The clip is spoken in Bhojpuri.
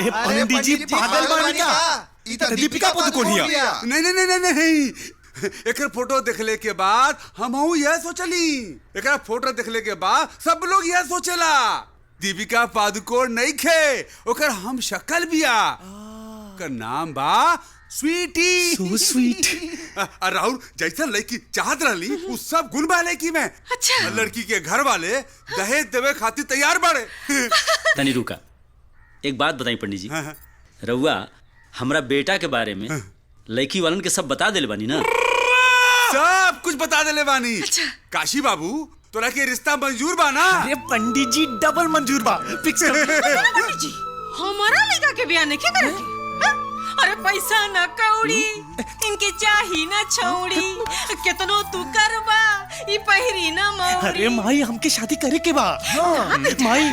अरे पंडित जी पागल बानी क्या? ई त दीपिका पादुकोण हिया। नहीं नहीं नहीं नहीं, एक फोटो देखले के बाद हमहू यह सोचली, एक फोटो देखले के बाद सब लोग यह सोचेला दीपिका पादुकोण नहीं खे, ओकर हम शक्ल बिया, ओकर नाम बा स्वीटी। So sweet. राहुल जैसा लड़की चाहत रहली वो सब गुण बा लड़की में। अच्छा। लड़की के घर वाले दहेज देवे खातिर तैयार बाड़े। तनी रुका, एक बात बताई पंडित जी, रउआ हमरा बेटा के बारे में लड़की वालन के सब बता देले बानी ना? सब कुछ बता देले बानी। अच्छा। काशी बाबू तोरा के रिश्ता मंजूर बा ना? अरे पंडित जी डबल मंजूर बा, फिक्स कर। पंडित जी हमारा लड़का के ब्याह नहीं करे के? अरे पैसा न कौड़ी इनके चाही न छौड़ी, कितनो तू करबा ई पहिरी न मौरी। अरे माई हमके शादी करे के बा। माई